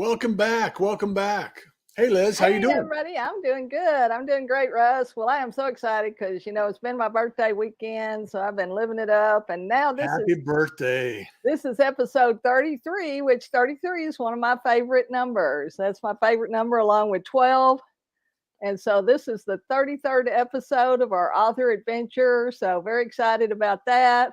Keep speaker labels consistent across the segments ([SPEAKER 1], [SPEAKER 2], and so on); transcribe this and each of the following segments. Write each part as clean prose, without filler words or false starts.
[SPEAKER 1] Welcome back. Welcome back. Hey, Liz, how you
[SPEAKER 2] Hey,
[SPEAKER 1] doing?
[SPEAKER 2] everybody. I'm doing good. I'm doing great, Russ. Well, I am so excited because, it's been my birthday weekend, so I've been living it up. And now this
[SPEAKER 1] Happy
[SPEAKER 2] is
[SPEAKER 1] birthday.
[SPEAKER 2] this is episode 33, which 33 is one of my favorite numbers. That's my favorite number along with 12. And so this is the 33rd episode of our author adventure. So very excited about that.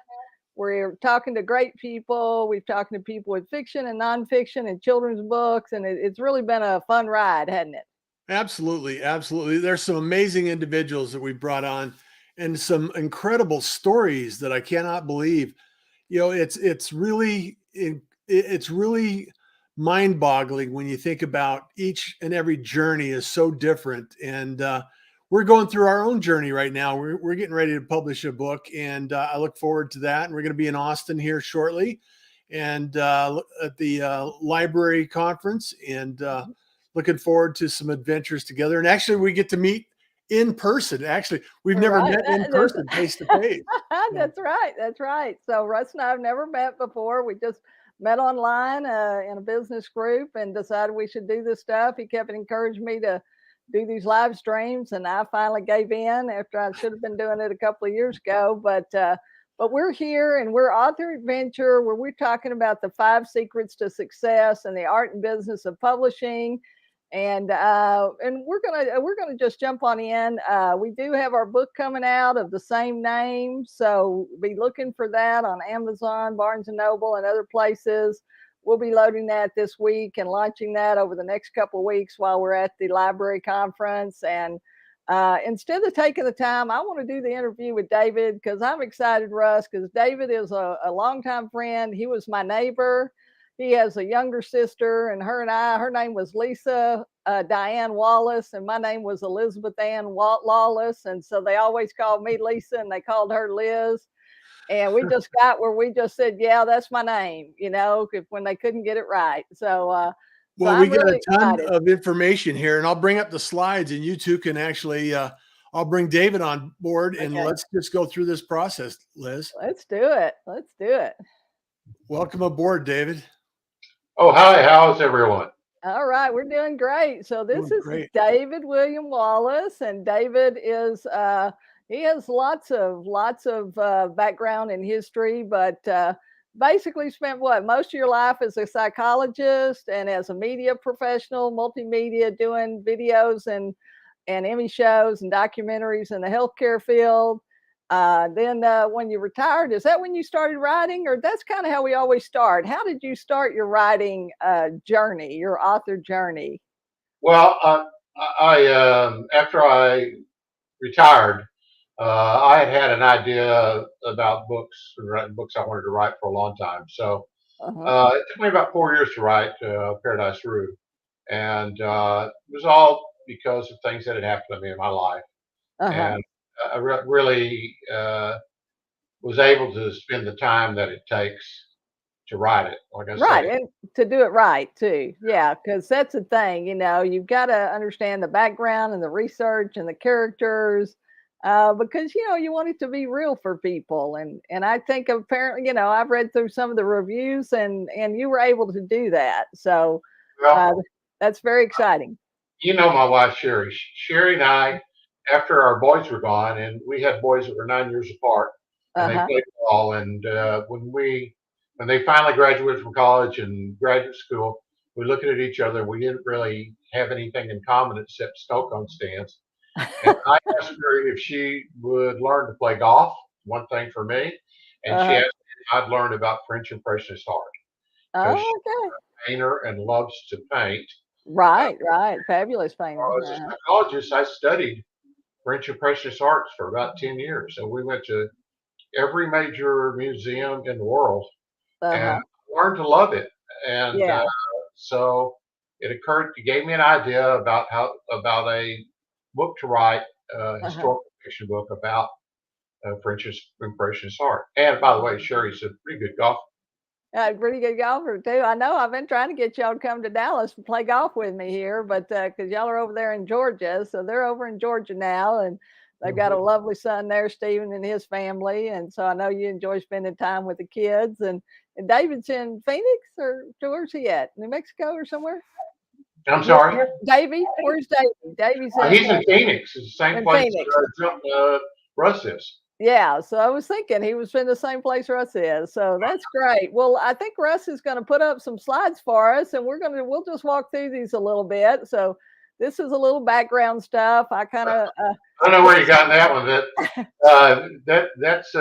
[SPEAKER 2] We're talking to great people. We've talked to people with fiction and nonfiction and children's books, and it's really been a fun ride, hasn't it?
[SPEAKER 1] Absolutely. Absolutely. There's some amazing individuals that we brought on and some incredible stories that I cannot believe. It's really mind-boggling when you think about each and every journey is so different. And we're going through our own journey right now. We're getting ready to publish a book, and I look forward to that. And we're going to be in Austin here shortly, and at the library conference, and looking forward to some adventures together. And actually, we get to meet in person. Actually, we've never
[SPEAKER 2] Right.
[SPEAKER 1] met in person, face to face.
[SPEAKER 2] That's right. That's right. So Russ and I have never met before. We just met online in a business group and decided we should do this stuff. He kept encouraging me to do these live streams, and I finally gave in after I should have been doing it a couple of years ago. But we're here, and we're author adventure, where we're talking about the 5 secrets to success and the art and business of publishing. And we're gonna just jump on in. We do have our book coming out of the same name, so be looking for that on Amazon, Barnes and Noble, and other places. We'll be loading that this week and launching that over the next couple of weeks while we're at the library conference. And instead of taking the time, I want to do the interview with David because I'm excited, Russ, because David is a longtime friend. He was my neighbor. He has a younger sister, and her name was Lisa Diane Wallace, and my name was Elizabeth Ann Lawless. And so they always called me Lisa, and they called her Liz. And we just got where we just said, yeah, that's my name, when they couldn't get it right. So
[SPEAKER 1] Well, we
[SPEAKER 2] I'm
[SPEAKER 1] got
[SPEAKER 2] really
[SPEAKER 1] a ton
[SPEAKER 2] excited.
[SPEAKER 1] of information here, and I'll bring up the slides, and you two can actually. I'll bring David on board, and
[SPEAKER 2] Okay,
[SPEAKER 1] let's just go through this process, Liz.
[SPEAKER 2] let's do it. Let's do it.
[SPEAKER 1] Welcome aboard, David.
[SPEAKER 3] Oh, hi. How's everyone?
[SPEAKER 2] All right, we're doing great. So this
[SPEAKER 1] Doing
[SPEAKER 2] is
[SPEAKER 1] great.
[SPEAKER 2] David William Wallace, and David is he has lots of background in history, but basically spent what most of your life as a psychologist and as a media professional, multimedia, doing videos and Emmy shows and documentaries in the healthcare field. Then when you retired, is that when you started writing, or that's kind of how we always start? How did you start your writing journey, your author journey?
[SPEAKER 3] Well, after I retired, I had an idea about books and writing books I wanted to write for a long time. So
[SPEAKER 2] Uh-huh.
[SPEAKER 3] it took me about 4 years to write Paradis Rue, and it was all because of things that had happened to me in my life,
[SPEAKER 2] Uh-huh.
[SPEAKER 3] and I really was able to spend the time that it takes to write it. Like I
[SPEAKER 2] Right,
[SPEAKER 3] say,
[SPEAKER 2] and to do it right too. Yeah, because that's the thing, you've got to understand the background and the research and the characters, because you want it to be real for people. And I think apparently, I've read through some of the reviews, and you were able to do that. So
[SPEAKER 3] well,
[SPEAKER 2] uh, that's very exciting.
[SPEAKER 3] you know my wife Sherry. Sherry and I, after our boys were gone, and we had boys that were 9 years apart, and they
[SPEAKER 2] Uh-huh.
[SPEAKER 3] played ball. And when they finally graduated from college and graduate school, we looked at each other. We didn't really have anything in common except snow cone stands. And I asked her if she would learn to play golf. One thing for me, and she
[SPEAKER 2] Uh-huh.
[SPEAKER 3] asked me if I'd learned about French Impressionist art because she's
[SPEAKER 2] Oh, okay.
[SPEAKER 3] a painter and loves to paint.
[SPEAKER 2] Right, right. Fabulous painter.
[SPEAKER 3] As a psychologist, I studied French Impressionist arts for about 10 years. So we went to every major museum in the world and
[SPEAKER 2] Uh-huh.
[SPEAKER 3] learned to love it. And
[SPEAKER 2] Yeah.
[SPEAKER 3] so it gave me an idea about a book to write, a
[SPEAKER 2] Uh-huh.
[SPEAKER 3] historical fiction book about French Impressionist art. And by the way, Sherry's a pretty good golfer.
[SPEAKER 2] Pretty good golfer too. I know I've been trying to get y'all to come to Dallas and play golf with me here, but because y'all are over there in Georgia, so they're over in Georgia now, and They've got a lovely son there, Stephen, and his family, and so I know you enjoy spending time with the kids. And David's in Phoenix, or where's he at? New Mexico or somewhere?
[SPEAKER 3] I'm sorry.
[SPEAKER 2] Davey, where's Davey? Davey's
[SPEAKER 3] He's in Phoenix. It's the same
[SPEAKER 2] in
[SPEAKER 3] place
[SPEAKER 2] Phoenix.
[SPEAKER 3] Russ is.
[SPEAKER 2] Yeah, so I was thinking he was in the same place Russ is. So that's great. Well, I think Russ is going to put up some slides for us, and we'll just walk through these a little bit. So this is a little background stuff. I kind of
[SPEAKER 3] I don't know where you got that one. That's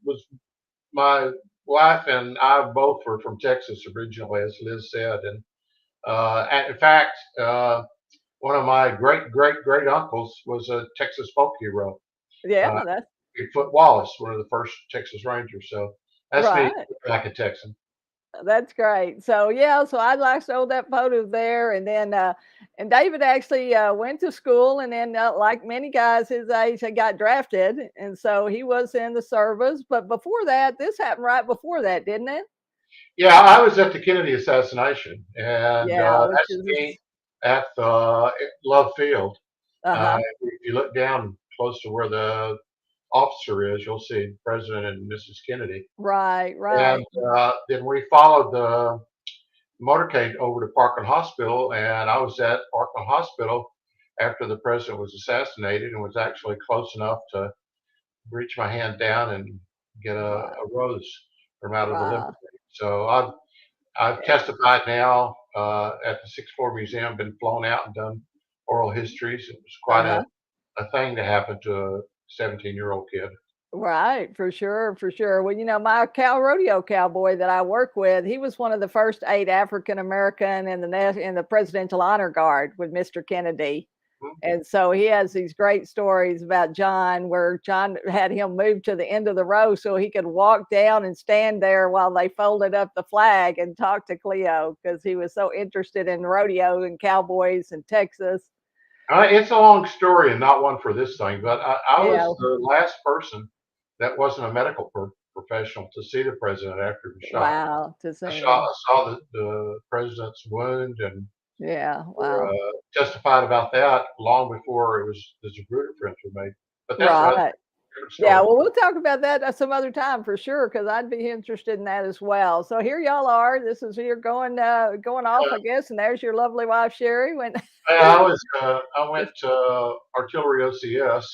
[SPEAKER 3] was my wife and I both were from Texas originally, as Liz said, and in fact, one of my great uncles was a Texas folk hero.
[SPEAKER 2] Yeah, that's
[SPEAKER 3] Bigfoot Wallace, one of the first Texas Rangers. So that's
[SPEAKER 2] right.
[SPEAKER 3] me, like a Texan.
[SPEAKER 2] That's great. So yeah, so I'd like to show that photo there, and then and David actually went to school, and then like many guys his age, he got drafted, and so he was in the service. But before that, this happened right before that, didn't it?
[SPEAKER 3] Yeah, I was at the Kennedy assassination, and
[SPEAKER 2] Yeah,
[SPEAKER 3] that's me at Love Field. If you look down close to where the officer is, you'll see President and Mrs. Kennedy.
[SPEAKER 2] Right.
[SPEAKER 3] And then we followed the motorcade over to Parkland Hospital, and I was at Parkland Hospital after the president was assassinated, and was actually close enough to reach my hand down and get a rose from out of the limousine. So I've testified now at the Sixth Floor Museum, been flown out and done oral histories. It was quite a thing to happen to a 17-year-old kid.
[SPEAKER 2] Right, for sure, for sure. Well, you know, my rodeo cowboy that I work with, he was one of the first 8 African American in the Presidential Honor Guard with Mr. Kennedy. And so he has these great stories about John, where John had him move to the end of the row so he could walk down and stand there while they folded up the flag and talk to Cleo, because he was so interested in rodeo and cowboys in Texas.
[SPEAKER 3] It's a long story and not one for this thing, but I was the last person that wasn't a medical professional to see the president after he was shot.
[SPEAKER 2] Wow, to see
[SPEAKER 3] I saw the president's wound, and
[SPEAKER 2] wow.
[SPEAKER 3] Testified about that long before the Zapruder prints were made. But that's
[SPEAKER 2] right. Yeah, well, we'll talk about that some other time for sure, because I'd be interested in that as well. So here y'all are. This is you're going off, I guess, and there's your lovely wife Sherry.
[SPEAKER 3] I went to artillery OCS,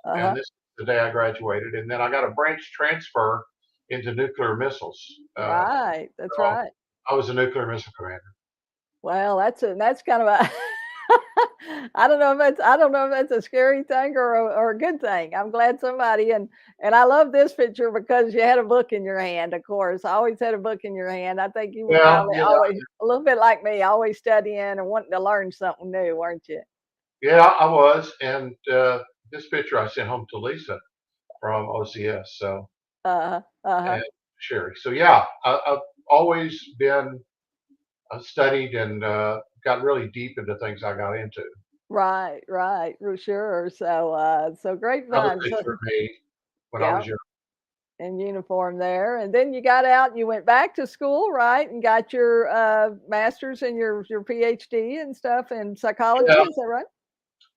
[SPEAKER 3] and this is the day I graduated, and then I got a branch transfer into nuclear missiles.
[SPEAKER 2] Right, that's right.
[SPEAKER 3] I was a nuclear missile commander.
[SPEAKER 2] Well, that's kind of a I don't know if that's a scary thing or a good thing. I'm glad somebody and I love this picture because you had a book in your hand. Of course, I always had a book in your hand. I think you were probably always a little bit like me, always studying and wanting to learn something new, weren't you?
[SPEAKER 3] Yeah, I was. And this picture I sent home to Lisa from OCS. So and Sherry. So yeah, I've always been studied and got really deep into things I got into.
[SPEAKER 2] Right, for sure. So so great fun.
[SPEAKER 3] For me when I was young.
[SPEAKER 2] In uniform there, and then you got out. You went back to school, right, and got your master's and your PhD and stuff in psychology. Is that right?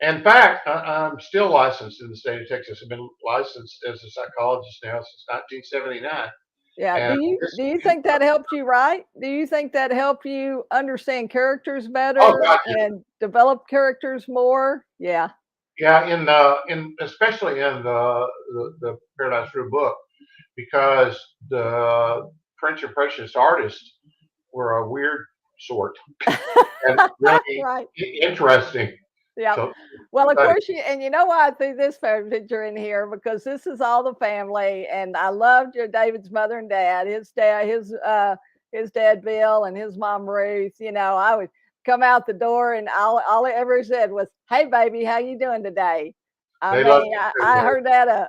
[SPEAKER 3] In fact, I'm still licensed in the state of Texas. I've been licensed as a psychologist now since 1979.
[SPEAKER 2] Yeah. Do you think that helped you write? Do you think that helped you understand characters better and develop characters more? Yeah.
[SPEAKER 3] Yeah, in especially in the Paradis Rue book, because the French Impressionist artists were a weird sort and really interesting.
[SPEAKER 2] Yeah. So, well, of course, you know why I threw this picture in here, because this is all the family, and I loved your David's mother and dad. His dad Bill and his mom Ruth. You know, I would come out the door, and all I ever said was, "Hey, baby, how you doing today?" I mean, I heard that.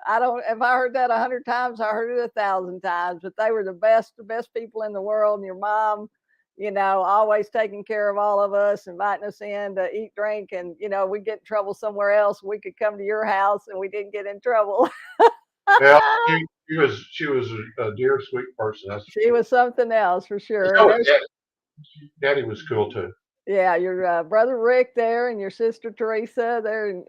[SPEAKER 2] If I heard that 100 times, I heard it 1,000 times. But they were the best people in the world. And your mom, you know, always taking care of all of us, inviting us in to eat, drink, and you know, we get in trouble somewhere else, we could come to your house and we didn't get in trouble.
[SPEAKER 3] Well, she was a dear, sweet person.
[SPEAKER 2] She was something else for sure.
[SPEAKER 3] Daddy was cool too.
[SPEAKER 2] Yeah, your brother Rick there, and your sister Teresa there. And,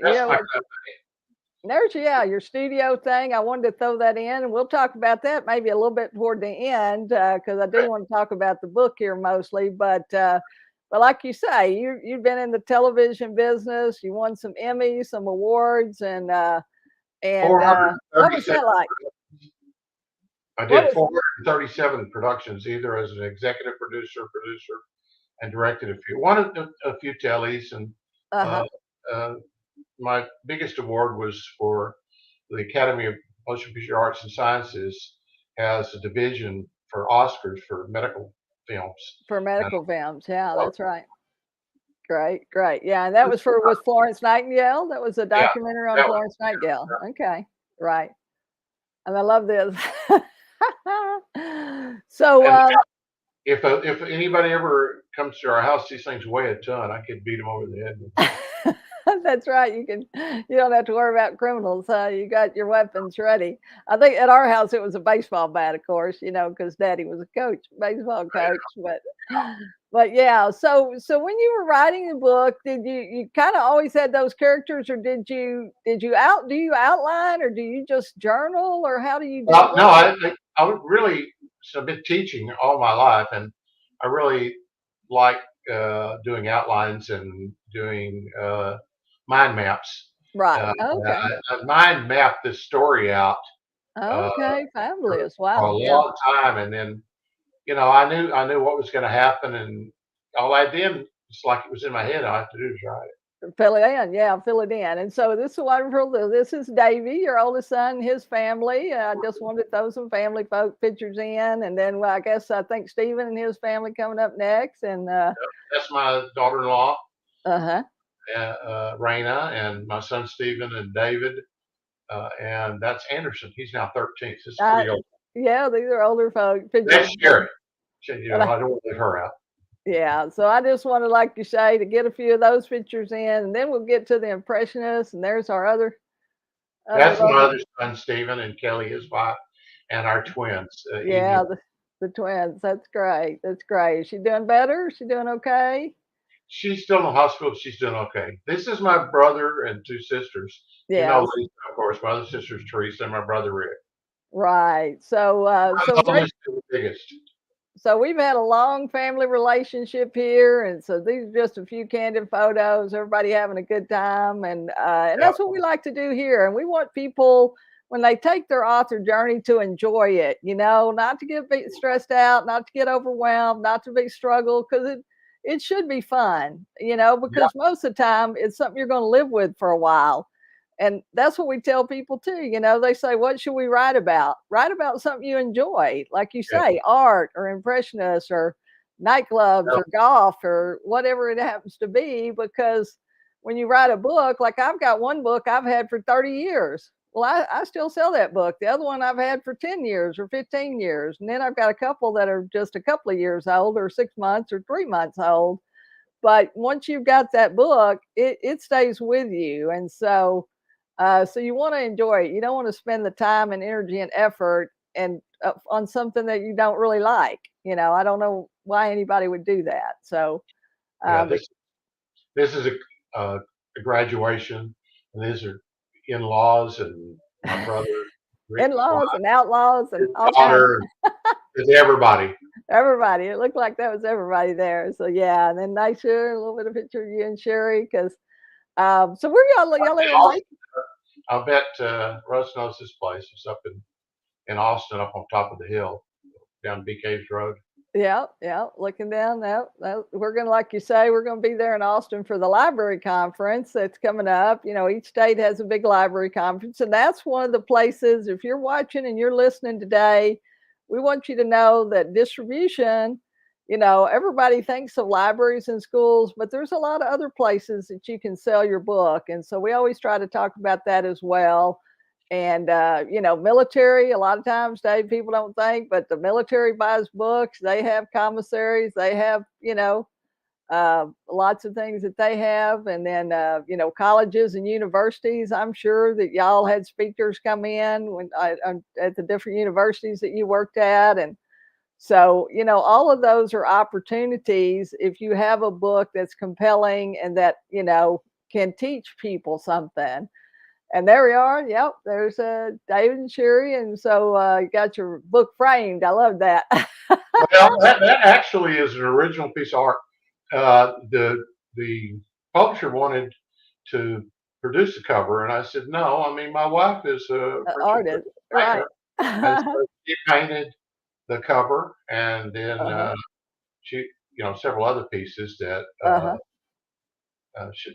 [SPEAKER 2] There's, yeah, your studio thing. I wanted to throw that in, and we'll talk about that maybe a little bit toward the end because I do want to talk about the book here mostly. But like you say, you've been in the television business. You won some Emmys, some awards, and what was
[SPEAKER 3] 437.
[SPEAKER 2] that like?
[SPEAKER 3] I
[SPEAKER 2] What
[SPEAKER 3] did
[SPEAKER 2] was
[SPEAKER 3] 437 productions, either as an executive producer, and directed a few tellies. And
[SPEAKER 2] uh-huh.
[SPEAKER 3] uh, uh, my biggest award was for the Academy of Motion Picture Arts and Sciences has a division for Oscars for medical films.
[SPEAKER 2] For
[SPEAKER 3] And
[SPEAKER 2] medical films? Yeah,
[SPEAKER 3] uh,
[SPEAKER 2] that's right. Great, great. Yeah, and that was was Florence Nightingale. That was a
[SPEAKER 3] yeah,
[SPEAKER 2] documentary on
[SPEAKER 3] that was,
[SPEAKER 2] Florence Nightingale. Okay, right. And I love this. So,
[SPEAKER 3] and if anybody ever comes to our house, these things weigh a ton. I could beat them over the head with them.
[SPEAKER 2] that's right. You don't have to worry about criminals. You got your weapons ready. I think at our house it was a baseball bat, of course, because Daddy was a coach, baseball coach. But yeah. So when you were writing the book, did you kind of always had those characters, or do you outline, or do you just journal, or how do you do
[SPEAKER 3] Well, no,
[SPEAKER 2] it?
[SPEAKER 3] I would really, so I've been teaching all my life, and I really like doing outlines and doing mind maps.
[SPEAKER 2] Right.
[SPEAKER 3] Uh,
[SPEAKER 2] Okay.
[SPEAKER 3] I mind mapped this story out uh,
[SPEAKER 2] Okay. Fabulous.
[SPEAKER 3] for a
[SPEAKER 2] Wow. Yeah.
[SPEAKER 3] long time, and then I knew what was going to happen, and all I did, it's like it was in my head. All I have to do is write it.
[SPEAKER 2] Fill it in, yeah, fill it in. And so this is wonderful. This is Davy, your oldest son, his family. I just wanted to throw some family pictures in, and then I guess I think Stephen and his family coming up next, and
[SPEAKER 3] That's my daughter-in-law,
[SPEAKER 2] huh.
[SPEAKER 3] Raina, and my son Stephen and David, and that's Anderson. He's now 13. So this is pretty old.
[SPEAKER 2] Yeah, these are older folk
[SPEAKER 3] That's
[SPEAKER 2] pictures.
[SPEAKER 3] Sherry.
[SPEAKER 2] But
[SPEAKER 3] I don't want to leave her out.
[SPEAKER 2] yeah, so I just wanted, like you say, to get a few of those pictures in, and then we'll get to the Impressionists, and there's our other
[SPEAKER 3] That's my
[SPEAKER 2] lovely,
[SPEAKER 3] other son, Stephen, and Kelly, his wife, and our twins, Edie.
[SPEAKER 2] yeah, the twins. That's great. That's great. Is she doing better? Is she doing okay?
[SPEAKER 3] She's still in the hospital. But she's doing okay. This is my brother and two sisters. You know
[SPEAKER 2] Yeah,
[SPEAKER 3] Lisa, of course. My other sister's Teresa, and my brother Rick.
[SPEAKER 2] right. So,
[SPEAKER 3] I'm
[SPEAKER 2] so
[SPEAKER 3] the
[SPEAKER 2] great.
[SPEAKER 3] oldest and the biggest.
[SPEAKER 2] So we've had a long family relationship here, and so these are just a few candid photos. Everybody having a good time, and
[SPEAKER 3] Yeah,
[SPEAKER 2] that's what we like to do here. And we want people when they take their author journey to enjoy it. Not to get stressed out, not to get overwhelmed, not to be struggled, because it should be fun.
[SPEAKER 3] yeah,
[SPEAKER 2] Because most of the time it's something you're going to live with for a while. And that's what we tell people too. They say, what should we write about? Write about something you enjoy, like you
[SPEAKER 3] yeah.
[SPEAKER 2] say, art or impressionists or nightclubs
[SPEAKER 3] Yeah.
[SPEAKER 2] or golf or whatever it happens to be. Because when you write a book, like I've got one book I've had for 30 years. Well, I still sell that book. The other one I've had for 10 years or 15 years. And then I've got a couple that are just a couple of years old or 6 months or 3 months old. But once you've got that book, it stays with you. And so you want to enjoy it. You don't want to spend the time and energy and effort and on something that you don't really like. I don't know why anybody would do that. So,
[SPEAKER 3] Yeah,
[SPEAKER 2] but
[SPEAKER 3] this is a graduation, and these are in-laws and my brother Rick's wife,
[SPEAKER 2] in-laws and outlaws
[SPEAKER 3] his
[SPEAKER 2] and all kinds.
[SPEAKER 3] daughter, it's everybody.
[SPEAKER 2] Everybody. It looked like that was everybody there. So yeah, and then nice here, a little bit of picture of you and Sherry, because so where y'all live in
[SPEAKER 3] Also,
[SPEAKER 2] Lake?
[SPEAKER 3] I bet Russ knows this place. It's up in Austin, up on top of the hill, down BK's Road.
[SPEAKER 2] Yeah, yeah. Looking down that we're gonna, like you say, we're gonna be there in Austin for the library conference that's coming up. Each state has a big library conference, and that's one of the places. If you're watching and you're listening today, we want you to know that distribution. Everybody thinks of libraries and schools, but there's a lot of other places that you can sell your book, and so we always try to talk about that as well. And military, a lot of times, Dave, people don't think, but the military buys books. They have commissaries. They have lots of things that they have. And then colleges and universities, I'm sure that y'all had speakers come in at the different universities that you worked at. And so all of those are opportunities if you have a book that's compelling and that can teach people something. And there we are. Yep, there's David and Sherry, and so you got your book framed. I love that.
[SPEAKER 3] Well, that actually is an original piece of art. The publisher wanted to produce the cover, and I said no. I mean, my wife is a French
[SPEAKER 2] Artist, right?
[SPEAKER 3] painter, and so she painted the cover, and then
[SPEAKER 2] Uh-huh.
[SPEAKER 3] she, several other pieces that.
[SPEAKER 2] Uh-huh.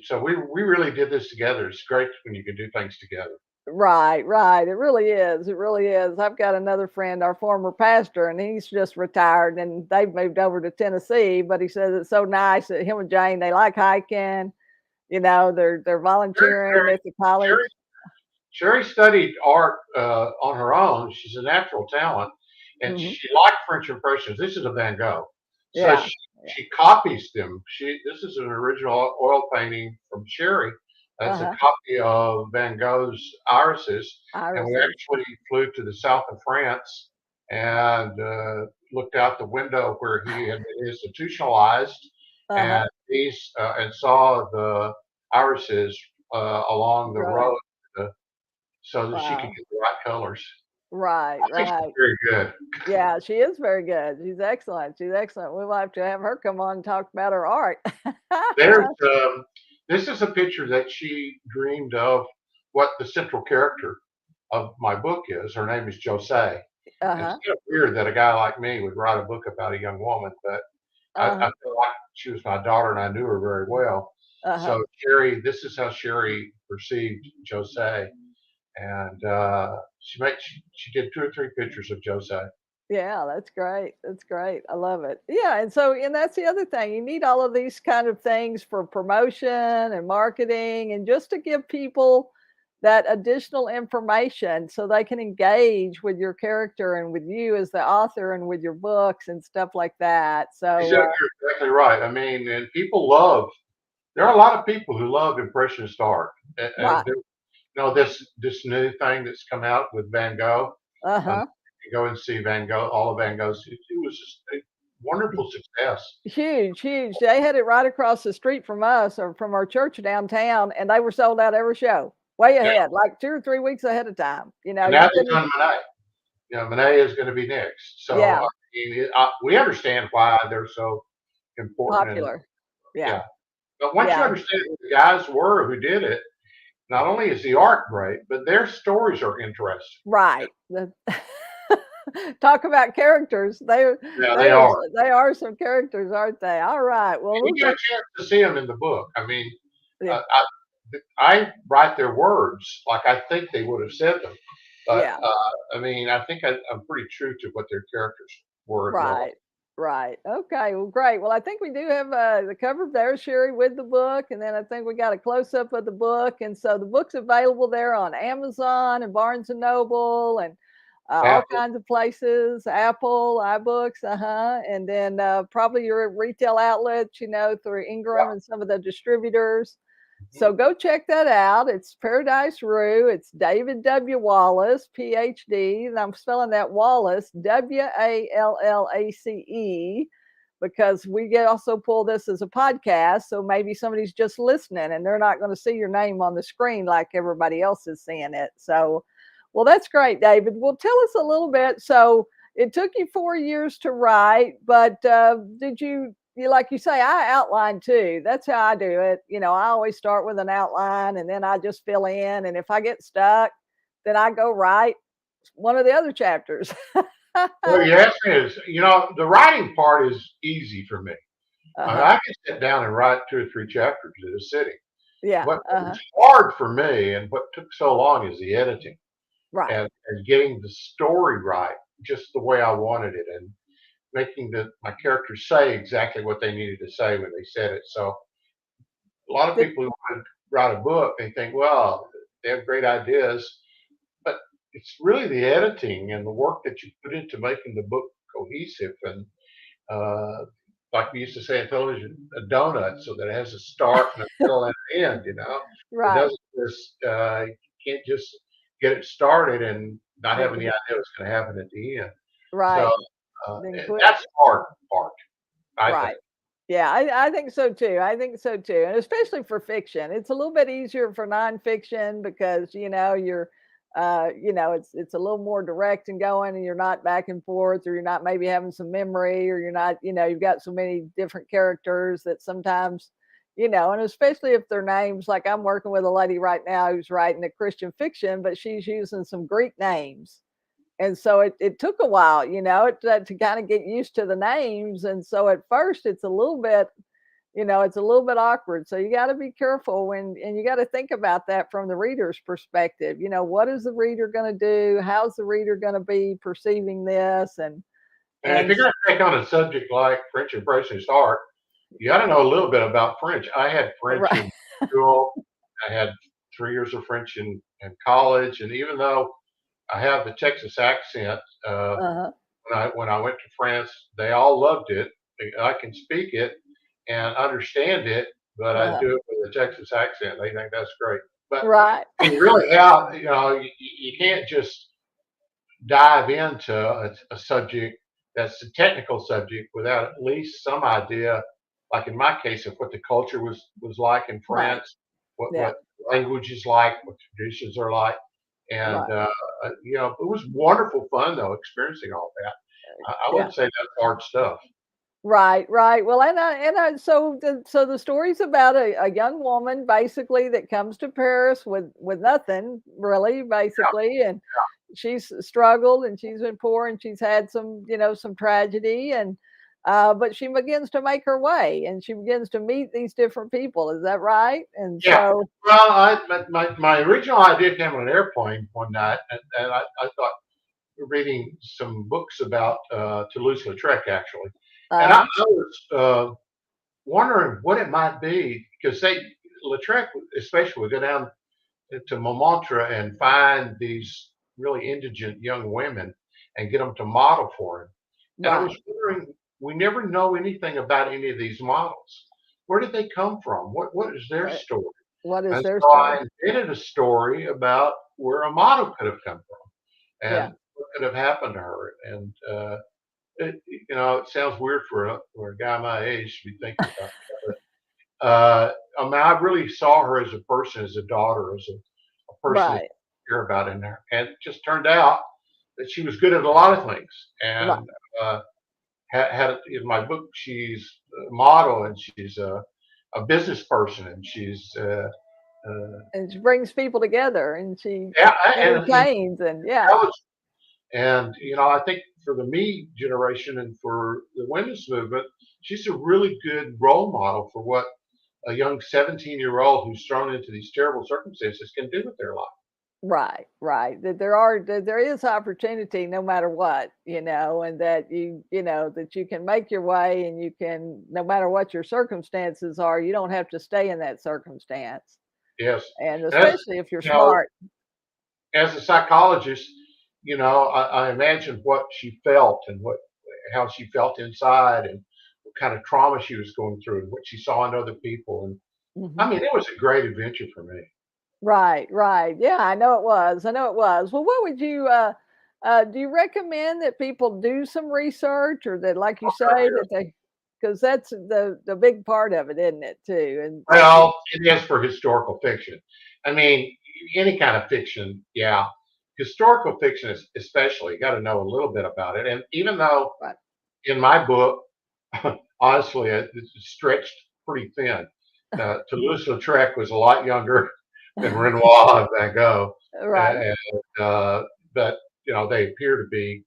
[SPEAKER 3] So we really did this together. It's great when you can do things together.
[SPEAKER 2] Right, right. It really is. It really is. I've got another friend, our former pastor, and he's just retired and they've moved over to Tennessee. But he says it's so nice that him and Jane, they like hiking, they're
[SPEAKER 3] Sherry,
[SPEAKER 2] volunteering at the college.
[SPEAKER 3] Sherry, Sherry studied art on her own. She's a natural talent, and
[SPEAKER 2] Hmm.
[SPEAKER 3] she liked French Impressionists. This is a Van Gogh, so
[SPEAKER 2] Yeah, yeah.
[SPEAKER 3] she copies them. This is an original oil painting from Sherry. That's a
[SPEAKER 2] Uh-huh.
[SPEAKER 3] copy of Van Gogh's irises, and we
[SPEAKER 2] Irises.
[SPEAKER 3] actually flew to the south of France and looked out the window where he had been institutionalized,
[SPEAKER 2] Uh-huh.
[SPEAKER 3] and saw the irises along the
[SPEAKER 2] Right.
[SPEAKER 3] road so that she could
[SPEAKER 2] Wow.
[SPEAKER 3] get the right colors.
[SPEAKER 2] Right,
[SPEAKER 3] I think she's
[SPEAKER 2] right.
[SPEAKER 3] very good.
[SPEAKER 2] Yeah, she is very good. She's excellent. She's excellent. We'll have to have her come on and talk about her art.
[SPEAKER 3] There's this is a picture that she dreamed of what the central character of my book is. Her name is Josay. And it's
[SPEAKER 2] Uh-huh.
[SPEAKER 3] kind of weird that a guy like me would write a book about a young woman, but I
[SPEAKER 2] Uh-huh.
[SPEAKER 3] feel like she was my daughter and I knew her very well.
[SPEAKER 2] Uh-huh.
[SPEAKER 3] So Sherry, this is how Sherry perceived Josay, and she did 2 or 3 pictures of Josay.
[SPEAKER 2] Yeah, that's great. That's great. I love it. Yeah, and that's the other thing. You need all of these kind of things for promotion and marketing and just to give people that additional information so they can engage with your character and with you as the author and with your books and stuff like that. So,
[SPEAKER 3] You're exactly right. I mean, and people love. There are a lot of people who love Impressionist art.
[SPEAKER 2] right.
[SPEAKER 3] This new thing that's come out with Van Gogh. Um,
[SPEAKER 2] Uh-huh.
[SPEAKER 3] you go and see Van Gogh, all of Van Gogh's. It was just a wonderful success.
[SPEAKER 2] Huge, huge. They had it right across the street from us or from our church downtown, and they were sold out every show, way
[SPEAKER 3] Yeah.
[SPEAKER 2] ahead, like 2 or 3 weeks ahead of time.
[SPEAKER 3] And
[SPEAKER 2] You
[SPEAKER 3] now they've
[SPEAKER 2] couldn't.
[SPEAKER 3] done Monet. Monet is going to be next. So
[SPEAKER 2] Yeah,
[SPEAKER 3] I mean, we understand why they're so important. And
[SPEAKER 2] popular. Yeah,
[SPEAKER 3] yeah, but once you
[SPEAKER 2] yeah,
[SPEAKER 3] understand who the guys were who did it, not only is the art great, but their stories are interesting.
[SPEAKER 2] right. Talk about characters.
[SPEAKER 3] Yeah, they are.
[SPEAKER 2] They are some characters, aren't they? All right. Well,
[SPEAKER 3] You
[SPEAKER 2] we'll
[SPEAKER 3] get a
[SPEAKER 2] get
[SPEAKER 3] chance to see them in the book. I mean,
[SPEAKER 2] yeah,
[SPEAKER 3] uh, I, I write their words like I think they would have said them. But
[SPEAKER 2] yeah.
[SPEAKER 3] I mean, I think I'm pretty true to what their characters were in real life.
[SPEAKER 2] Right. Right. Okay. Well, great. Well, I think we do have the cover there, Sherry, with the book, and then I think we got a close up of the book, and so the book's available there on Amazon and Barnes and Noble and all
[SPEAKER 3] Apple,
[SPEAKER 2] kinds of places, Apple, iBooks, and then probably your retail outlets, through
[SPEAKER 3] yeah.
[SPEAKER 2] Ingram and some of the distributors.
[SPEAKER 3] Mhm.
[SPEAKER 2] So go check that out. It's Paradis Rue. It's David W. Wallace, PhD. And I'm spelling that Wallace, Wallace, because we get also pull this as a podcast. So maybe somebody's just listening and they're not going to see your name on the screen like everybody else is seeing it. So, well, that's great, David. Well, tell us a little bit. So it took you 4 years to write, but did you like you say, I outline too. That's how I do it. I always start with an outline and then I just fill in. And if I get stuck, then I go write one of the other chapters.
[SPEAKER 3] Well, you asked me is, the writing part is easy for me.
[SPEAKER 2] Uh-huh.
[SPEAKER 3] I can sit down and write 2 or 3 chapters at a sitting.
[SPEAKER 2] Yeah.
[SPEAKER 3] What
[SPEAKER 2] Uh-huh.
[SPEAKER 3] was hard for me and what took so long is the editing
[SPEAKER 2] Right.
[SPEAKER 3] and getting the story right, just the way I wanted it, and making my characters say exactly what they needed to say when they said it. So a lot of
[SPEAKER 2] Did,
[SPEAKER 3] people who want to write a book, they think, well, they have great ideas, but it's really the editing and the work that you put into making the book cohesive and uh, like we used to say in television, a donut, so that it has a start and a middle and an end. It
[SPEAKER 2] right.
[SPEAKER 3] doesn't just you can't just get it started and not have
[SPEAKER 2] Then,
[SPEAKER 3] any idea what's going to happen at the end. So
[SPEAKER 2] right. Then quit.
[SPEAKER 3] that's the hard part, I think.
[SPEAKER 2] Right. Yeah, I think so too. I think so too. And especially for fiction. It's a little bit easier for nonfiction because, it's a little more direct and going and you're not back and forth, or you're not maybe having some memory, or you're not, you've got so many different characters that sometimes, and especially if their names, like I'm working with a lady right now who's writing a Christian fiction, but she's using some Greek names. And so it took a while, to kind of get used to the names. And so at first it's a little bit, it's a little bit awkward. So you got to be careful and you got to think about that from the reader's perspective. What is the reader going to do? How's the reader going to be perceiving this?
[SPEAKER 3] And if
[SPEAKER 2] And
[SPEAKER 3] you're going to take on a subject like French Impressionist art, you got to know a little bit about French. I had French
[SPEAKER 2] right.
[SPEAKER 3] in school. I had 3 years of French in college, and even though I have the Texas accent,
[SPEAKER 2] Uh-huh.
[SPEAKER 3] when I went to France, they all loved it. I can speak it and understand it, but I
[SPEAKER 2] Uh-huh.
[SPEAKER 3] do it with a Texas accent. They think that's great. But
[SPEAKER 2] Right.
[SPEAKER 3] you really have, you can't just dive into a subject that's a technical subject without at least some idea, like in my case, of what the culture was like in
[SPEAKER 2] Right.
[SPEAKER 3] France,
[SPEAKER 2] Yeah.
[SPEAKER 3] what language is like, what traditions are like, and
[SPEAKER 2] Right.
[SPEAKER 3] it was wonderful fun though experiencing all that. I
[SPEAKER 2] Yeah.
[SPEAKER 3] wouldn't say that's hard stuff.
[SPEAKER 2] Right, right. Well, so the story's about a young woman basically that comes to Paris with nothing really,
[SPEAKER 3] Yeah,
[SPEAKER 2] basically, and she's struggled and she's been poor and she's had some, some tragedy, and but she begins to make her way and she begins to meet these different people. Is that right? And
[SPEAKER 3] yeah.
[SPEAKER 2] so,
[SPEAKER 3] Well, my original idea came on an airplane one night, and I thought reading some books about Toulouse-Lautrec actually, and I
[SPEAKER 2] uh,
[SPEAKER 3] was wondering what it might be because Lautrec especially would go down to Montmartre and find these really indigent young women and get them to model for him. And I was
[SPEAKER 2] right,
[SPEAKER 3] wondering, we never know anything about any of these models. Where did they come from? What is their
[SPEAKER 2] right.
[SPEAKER 3] story?
[SPEAKER 2] What is
[SPEAKER 3] And
[SPEAKER 2] their
[SPEAKER 3] so
[SPEAKER 2] story?
[SPEAKER 3] I invented a story about where a model could have come from
[SPEAKER 2] Yeah,
[SPEAKER 3] and what could have happened to her. And it sounds weird for a guy my age to be thinking about that. But, I mean, I really saw her as a person, as a daughter, as a person that
[SPEAKER 2] right,
[SPEAKER 3] you care about in there. And it just turned out that she was good at a lot of things.
[SPEAKER 2] right.
[SPEAKER 3] And had in my book, she's a model and she's a business person and she's
[SPEAKER 2] And she brings people together and she
[SPEAKER 3] yeah, and
[SPEAKER 2] entertains and yeah.
[SPEAKER 3] that was and I think for the me generation and for the women's movement, she's a really good role model for what a young 17-year-old who's thrown into these terrible circumstances can do with their life.
[SPEAKER 2] Right, right. That there is opportunity no matter what, and that that you can make your way and you can, no matter what your circumstances are, you don't have to stay in that circumstance.
[SPEAKER 3] Yes,
[SPEAKER 2] And
[SPEAKER 3] as
[SPEAKER 2] especially if you're
[SPEAKER 3] you know,
[SPEAKER 2] smart.
[SPEAKER 3] as a psychologist, I imagine what she felt and how she felt inside and what kind of trauma she was going through and what she saw in other people. And I
[SPEAKER 2] Mhm.
[SPEAKER 3] mean, it was a great adventure for me.
[SPEAKER 2] Right, right. Yeah, I know it was. I know it was. Well, what would you do you recommend that people do some research, or that, like you
[SPEAKER 3] Oh, God,
[SPEAKER 2] say,
[SPEAKER 3] yes.
[SPEAKER 2] that they, because that's the big part of it, isn't it, too? And like you,
[SPEAKER 3] Well, it is for historical fiction. I mean, any kind of fiction, yeah. Historical fiction, especially, you got to know a little bit about it. And even though
[SPEAKER 2] right,
[SPEAKER 3] in my book, honestly, it's stretched pretty thin. Toulouse-Lautrec was a lot younger than Renoir and Van Gogh,
[SPEAKER 2] right,
[SPEAKER 3] and but they appear to be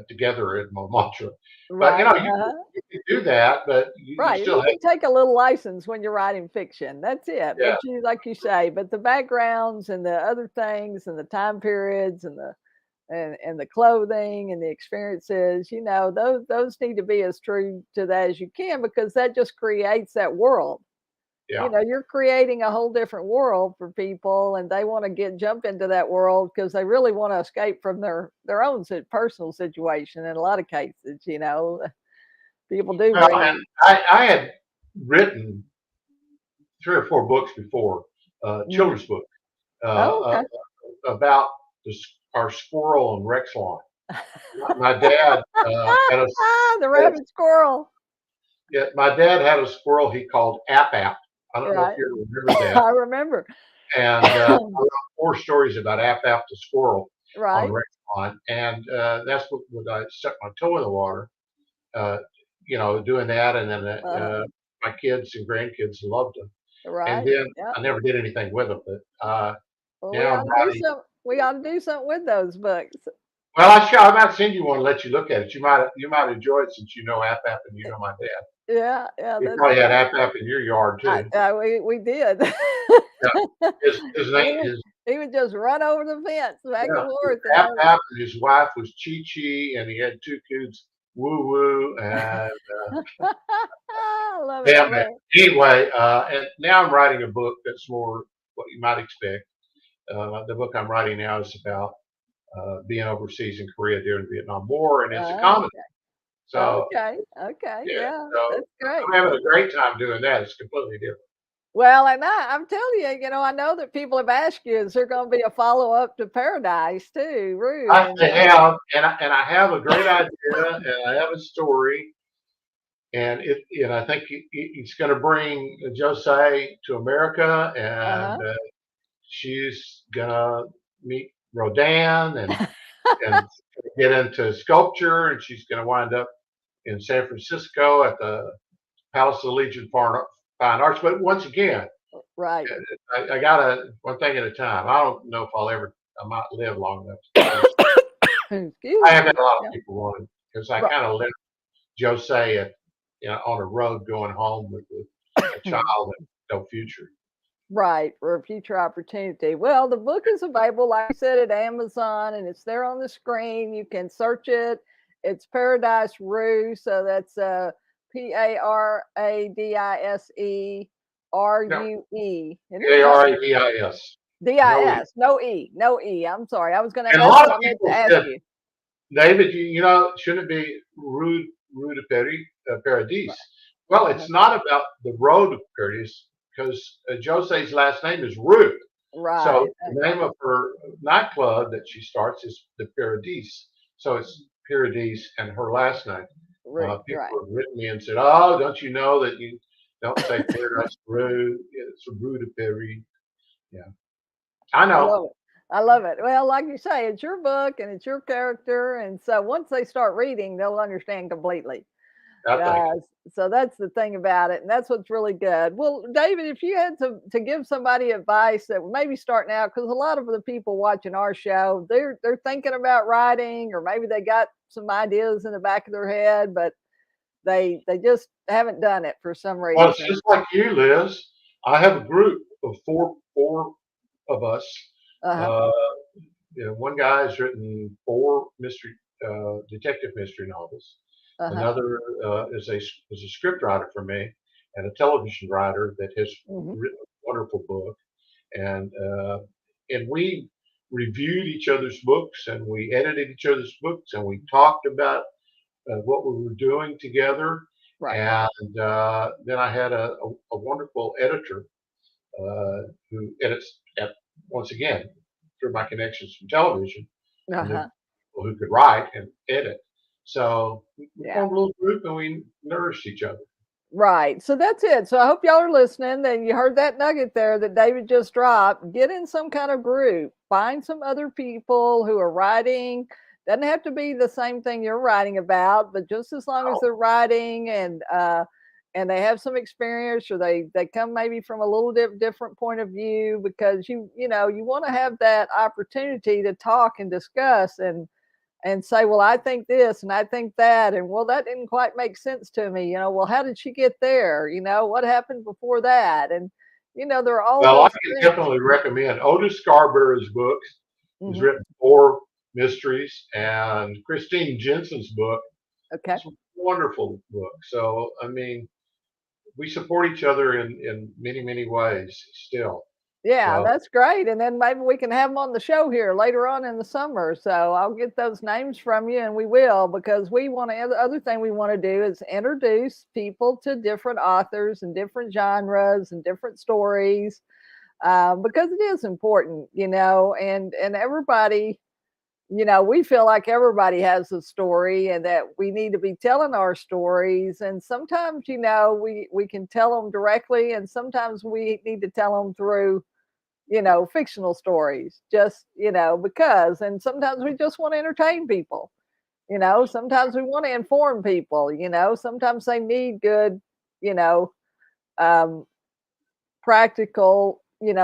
[SPEAKER 3] together in Montmartre. But
[SPEAKER 2] right.
[SPEAKER 3] you can do that, but you
[SPEAKER 2] Right,
[SPEAKER 3] still
[SPEAKER 2] you
[SPEAKER 3] have
[SPEAKER 2] can take a little license when you're writing fiction. That's it.
[SPEAKER 3] yeah,
[SPEAKER 2] But you, like you say, but the backgrounds and the other things and the time periods and the clothing and the experiences, those need to be as true to that as you can, because that just creates that world.
[SPEAKER 3] yeah.
[SPEAKER 2] You're creating a whole different world for people, and they want to jump into that world because they really want to escape from their own personal situation. In a lot of cases, people do
[SPEAKER 3] Well, and
[SPEAKER 2] bring.
[SPEAKER 3] I had written 3 or 4 books before,
[SPEAKER 2] Mhm.
[SPEAKER 3] children's books,
[SPEAKER 2] Oh, okay.
[SPEAKER 3] about our squirrel and Rexlawn. My dad had a
[SPEAKER 2] The rabbit squirrel.
[SPEAKER 3] Yeah, my dad had a squirrel he called App App. I don't know if
[SPEAKER 2] Right.
[SPEAKER 3] you remember that.
[SPEAKER 2] I remember.
[SPEAKER 3] And I wrote 4 stories about App App the squirrel on
[SPEAKER 2] Right.
[SPEAKER 3] Rexon, and that's what I stuck my toe in the water. Uh, doing that, and then my kids and grandkids loved them. And
[SPEAKER 2] Right.
[SPEAKER 3] then
[SPEAKER 2] Yeah.
[SPEAKER 3] I never did anything with them, but
[SPEAKER 2] Well, we
[SPEAKER 3] now
[SPEAKER 2] ought
[SPEAKER 3] I'm
[SPEAKER 2] to do
[SPEAKER 3] writing.
[SPEAKER 2] some. We ought to do something with those books.
[SPEAKER 3] Well, I might send you one and let you look at it. You might enjoy it since you know App App and you know my dad.
[SPEAKER 2] Yeah. Yeah.
[SPEAKER 3] You
[SPEAKER 2] That's
[SPEAKER 3] probably had
[SPEAKER 2] great.
[SPEAKER 3] App App in your yard too.
[SPEAKER 2] We did.
[SPEAKER 3] Yeah. His
[SPEAKER 2] he
[SPEAKER 3] name
[SPEAKER 2] would
[SPEAKER 3] is
[SPEAKER 2] he would just run over the fence back and
[SPEAKER 3] yeah,
[SPEAKER 2] forth.
[SPEAKER 3] App App, and his wife was Chi Chi, and he had 2 kids, Woo Woo and
[SPEAKER 2] I love it. I
[SPEAKER 3] Bam Bam.
[SPEAKER 2] love it.
[SPEAKER 3] Anyway, and now I'm writing a book that's more what you might expect. The book I'm writing now is about being overseas in Korea during the Vietnam War, and it's a comedy. So
[SPEAKER 2] Okay. Okay.
[SPEAKER 3] yeah,
[SPEAKER 2] Yeah.
[SPEAKER 3] so
[SPEAKER 2] That's great.
[SPEAKER 3] I'm having a great time doing that. It's completely different.
[SPEAKER 2] Well, and I'm telling you, I know that people have asked you, is there going to be a follow up to Paradise too, Rue?
[SPEAKER 3] I have, and I have a great idea, and I have a story, and I think he's going to bring Josay to America, and
[SPEAKER 2] Uh
[SPEAKER 3] she's going to meet Rodin and
[SPEAKER 2] huh.
[SPEAKER 3] get into sculpture, and she's going to wind up in San Francisco at the Palace of the Legion Fine Arts. But once again,
[SPEAKER 2] Right.
[SPEAKER 3] I got to one thing at a time. I don't know if I might live long enough to do this.
[SPEAKER 2] Excuse
[SPEAKER 3] I
[SPEAKER 2] me.
[SPEAKER 3] have had a lot
[SPEAKER 2] Yeah.
[SPEAKER 3] of people wanting because I
[SPEAKER 2] Right.
[SPEAKER 3] kind of left José on a road going home with a child and no future.
[SPEAKER 2] Right, for a future opportunity. Well, the book is available, like I said, at Amazon, and it's there on the screen. You can search it. It's Paradise Rue, so that's
[SPEAKER 3] No,
[SPEAKER 2] Paradise. It is
[SPEAKER 3] Paradis. No E.
[SPEAKER 2] No E, no E. I'm sorry. I was going to
[SPEAKER 3] And a
[SPEAKER 2] ask
[SPEAKER 3] lot
[SPEAKER 2] you.
[SPEAKER 3] of
[SPEAKER 2] I meant to
[SPEAKER 3] people
[SPEAKER 2] ask
[SPEAKER 3] said,
[SPEAKER 2] you.
[SPEAKER 3] David, shouldn't it be Rue de Paradis? Well,
[SPEAKER 2] Uh-huh.
[SPEAKER 3] it's not about the road of Paradis because Jose's last name is Rue.
[SPEAKER 2] Right.
[SPEAKER 3] So the name of her nightclub that she starts is the Paradis. So it's Paradis and her last name. People
[SPEAKER 2] Right.
[SPEAKER 3] have written me and said, "Oh, don't you know that you don't say Paradise Rue? It's Rue de Paris." Yeah, I
[SPEAKER 2] I
[SPEAKER 3] know.
[SPEAKER 2] love it. I love it. Well, like you say, it's your book and it's your character, and so once they start reading, they'll understand completely.
[SPEAKER 3] I think.
[SPEAKER 2] Uh, so that's the thing about it, and that's what's really good. Well, David, if you had to give somebody advice that maybe starting out, because a lot of the people watching our show, they're thinking about writing, or maybe they got some ideas in the back of their head, but they just haven't done it for some
[SPEAKER 3] Well, it's
[SPEAKER 2] reason.
[SPEAKER 3] just like you, Liz. I have a group of four of us.
[SPEAKER 2] Uh huh.
[SPEAKER 3] Uh, one guy has written 4 detective mystery novels.
[SPEAKER 2] Uh huh.
[SPEAKER 3] Another is a script writer for me, and a television writer that has
[SPEAKER 2] Hmm.
[SPEAKER 3] written a wonderful book. And we reviewed each other's books, and we edited each other's books, and we talked about what we were doing together.
[SPEAKER 2] Right.
[SPEAKER 3] And then I had a wonderful editor who edits once again through my connections from television.
[SPEAKER 2] Uh
[SPEAKER 3] I knew
[SPEAKER 2] huh.
[SPEAKER 3] people who could write and edit. So we
[SPEAKER 2] Yeah.
[SPEAKER 3] formed a little group and we nourished each other.
[SPEAKER 2] Right. So that's it. So I hope y'all are listening. And you heard that nugget there that David just dropped. Get in some kind of group. Find some other people who are writing. Doesn't have to be the same thing you're writing about, but just as long as
[SPEAKER 3] Oh,
[SPEAKER 2] they're writing and they have some experience, or they come maybe from a little different point of view, because you want to have that opportunity to talk and discuss and say, well, I think this and I think that, and well, that didn't quite make sense to me. Well, how did she get there? What happened before that? And there are all
[SPEAKER 3] well, I
[SPEAKER 2] those
[SPEAKER 3] can
[SPEAKER 2] things.
[SPEAKER 3] definitely recommend Otis Scarborough's books. He's
[SPEAKER 2] Hmm.
[SPEAKER 3] written 4 mysteries, and Christine Jensen's book
[SPEAKER 2] Okay.
[SPEAKER 3] is a wonderful book. So, I mean, we support each other in many, many ways still.
[SPEAKER 2] Yeah,
[SPEAKER 3] So,
[SPEAKER 2] that's great. And then maybe we can have them on the show here later on in the summer. So I'll get those names from you, and we will, because we want to. The other thing we want to do is introduce people to different authors and different genres and different stories, because it is important, and everybody we feel like everybody has a story and that we need to be telling our stories. And sometimes, we can tell them directly, and sometimes we need to tell them through, fictional stories, just, because, and sometimes we just want to entertain people, sometimes we want to inform people, sometimes they need good, you know, um, practical,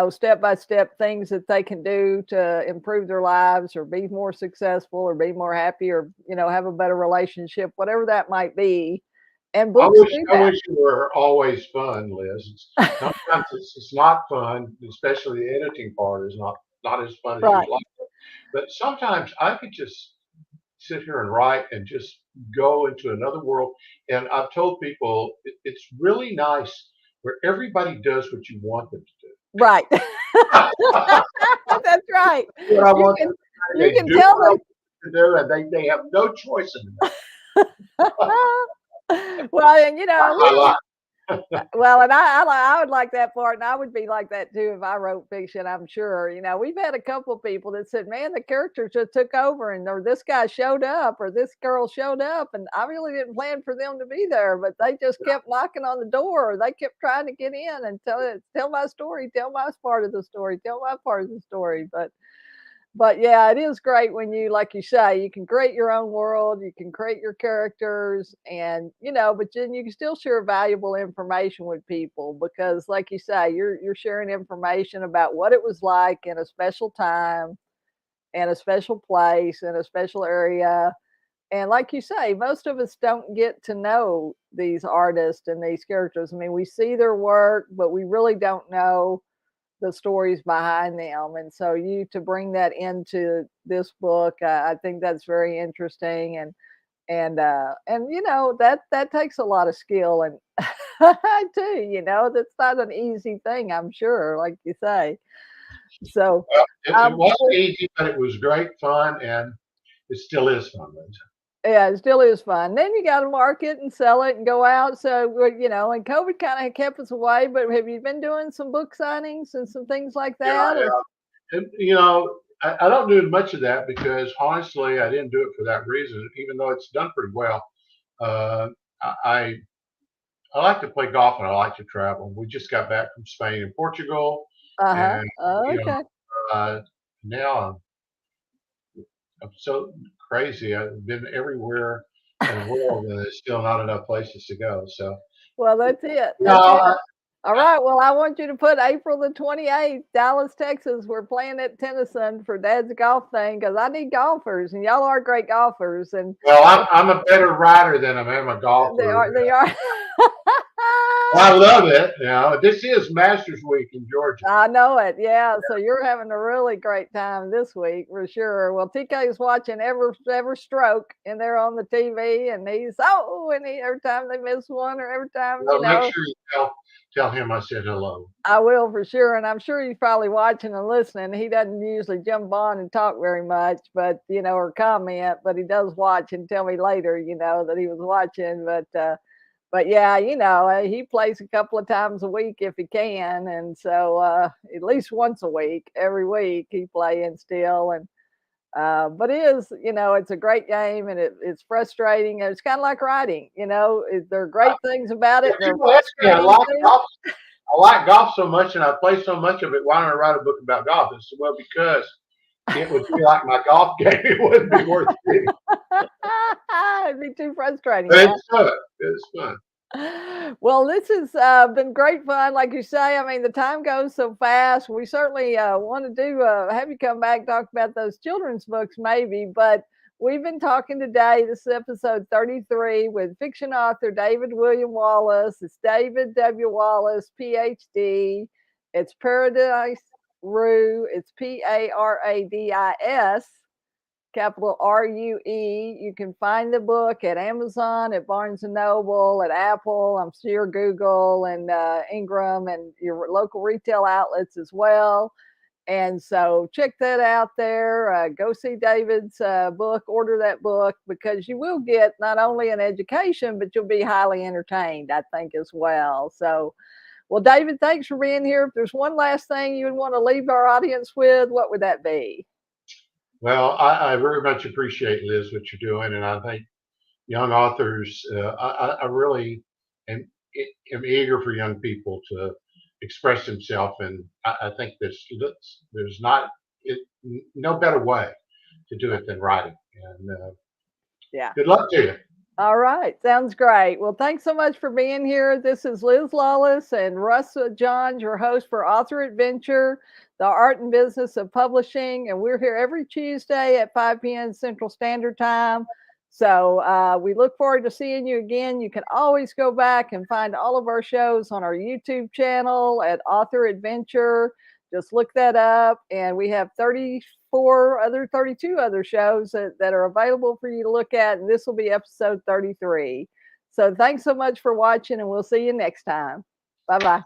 [SPEAKER 2] step by step things that they can do to improve their lives or be more successful or be more happy or, have a better relationship, whatever that might be. And
[SPEAKER 3] I
[SPEAKER 2] books
[SPEAKER 3] wish
[SPEAKER 2] do
[SPEAKER 3] I
[SPEAKER 2] that.
[SPEAKER 3] wish it were always fun, Liz. Sometimes it's not fun, especially the editing part is not as fun as
[SPEAKER 2] Right.
[SPEAKER 3] you'd like. But sometimes I could just sit here and write and just go into another world. And I've told people it's really nice where everybody does what you want them to do.
[SPEAKER 2] Right. That's right.
[SPEAKER 3] What I
[SPEAKER 2] You
[SPEAKER 3] want
[SPEAKER 2] can
[SPEAKER 3] them to do,
[SPEAKER 2] you
[SPEAKER 3] they
[SPEAKER 2] can
[SPEAKER 3] do
[SPEAKER 2] tell
[SPEAKER 3] what I
[SPEAKER 2] them.
[SPEAKER 3] want them to do, and they have no choice in that.
[SPEAKER 2] Well, and
[SPEAKER 3] I like.
[SPEAKER 2] well, and I would like that part, and I would be like that too if I wrote fiction. I'm sure. We've had a couple of people that said, "Man, the characters just took over, and or this guy showed up, or this girl showed up, and I really didn't plan for them to be there, but they just kept knocking on the door, or they kept trying to get in and tell my story, tell my part of the story, tell my part of the story." But yeah, it is great when you, like you say, you can create your own world, you can create your characters, and but then you can still share valuable information with people because, like you say, you're sharing information about what it was like in a special time and a special place and a special area. And like you say, most of us don't get to know these artists and these characters. I mean, we see their work, but we really don't know the stories behind them. And so you to bring that into this book, I think that's very interesting. And that takes a lot of skill and too, that's not an easy thing, I'm sure, like you say. So
[SPEAKER 3] Well, it wasn't
[SPEAKER 2] well,
[SPEAKER 3] easy, but it was great fun, and it still is fun, Liz.
[SPEAKER 2] yeah, it still is fun. Then you got to market and sell it and go out. So, and COVID kind of kept us away. But have you been doing some book signings and some things like
[SPEAKER 3] Yeah,
[SPEAKER 2] that? Or
[SPEAKER 3] and, I don't do much of that because honestly, I didn't do it for that reason, even though it's done pretty well. Uh, I I like to play golf and I like to travel. We just got back from Spain and Portugal,
[SPEAKER 2] uh-huh.
[SPEAKER 3] and
[SPEAKER 2] Oh,
[SPEAKER 3] you know,
[SPEAKER 2] okay.
[SPEAKER 3] now I'm so crazy. I've been everywhere in the world, and there's still not enough places to go. So,
[SPEAKER 2] Well, that's it.
[SPEAKER 3] no,
[SPEAKER 2] That's it. All right. Well, I want you to put April the 28th, Dallas, Texas. We're playing at Tennyson for Dad's golf thing because I need golfers, and y'all are great golfers. And
[SPEAKER 3] well, I'm a better rider than I am a
[SPEAKER 2] they
[SPEAKER 3] golfer.
[SPEAKER 2] are. They are.
[SPEAKER 3] I love it. This is Masters Week in Georgia.
[SPEAKER 2] I know it. Yeah. So you're having a really great time this week for sure. Well, TK is watching every stroke and they're on the TV and every time they miss one or every time,
[SPEAKER 3] Well, make sure you tell him I said hello.
[SPEAKER 2] I will for sure. And I'm sure he's probably watching and listening. He doesn't usually jump on and talk very much, but, or comment, but he does watch and tell me later, that he was watching. But yeah, he plays a couple of times a week if he can. And so at least once a week, every week he playing still. And but it's a great game and it's frustrating. And it's kind of like writing, there are great things about it. There are
[SPEAKER 3] I
[SPEAKER 2] frustrating
[SPEAKER 3] like
[SPEAKER 2] things.
[SPEAKER 3] golf. I like golf so much, and I play so much of it. Why don't I write a book about golf? I said, well, because it would be like my golf game. It wouldn't be worth reading.
[SPEAKER 2] It'd be too frustrating.
[SPEAKER 3] But it's fun. It's fun.
[SPEAKER 2] Well, this has been great fun. Like you say, I mean, the time goes so fast. We certainly want to have you come back, talk about those children's books maybe. But we've been talking today. This is episode 33 with fiction author David William Wallace. It's David W. Wallace, PhD. It's Paradis Rue. It's Paradis. Capital Rue. You can find the book at Amazon, at Barnes and Noble, at Apple, I'm sure Google and Ingram and your local retail outlets as well. And so check that out there. Go see David's book, order that book because you will get not only an education, but you'll be highly entertained, I think, as well. So, well, David, thanks for being here. If there's one last thing you would want to leave our audience with, what would that be?
[SPEAKER 3] Well, I very much appreciate, Liz, what you're doing, and I think young authors, I really am, am eager for young people to express themselves, and I think there's not it, no better way to do it than writing. And
[SPEAKER 2] Yeah.
[SPEAKER 3] good luck to you.
[SPEAKER 2] All right. Sounds great. Well, thanks so much for being here. This is Liz Lawless and Russ Johns, your host for Author Adventure, the art and business of publishing. And we're here every Tuesday at 5 p.m. Central Standard Time. So we look forward to seeing you again. You can always go back and find all of our shows on our YouTube channel at Author Adventure. Just look that up. And we have 32 other shows that are available for you to look at. And this will be episode 33. So thanks so much for watching, and we'll see you next time. Bye-bye.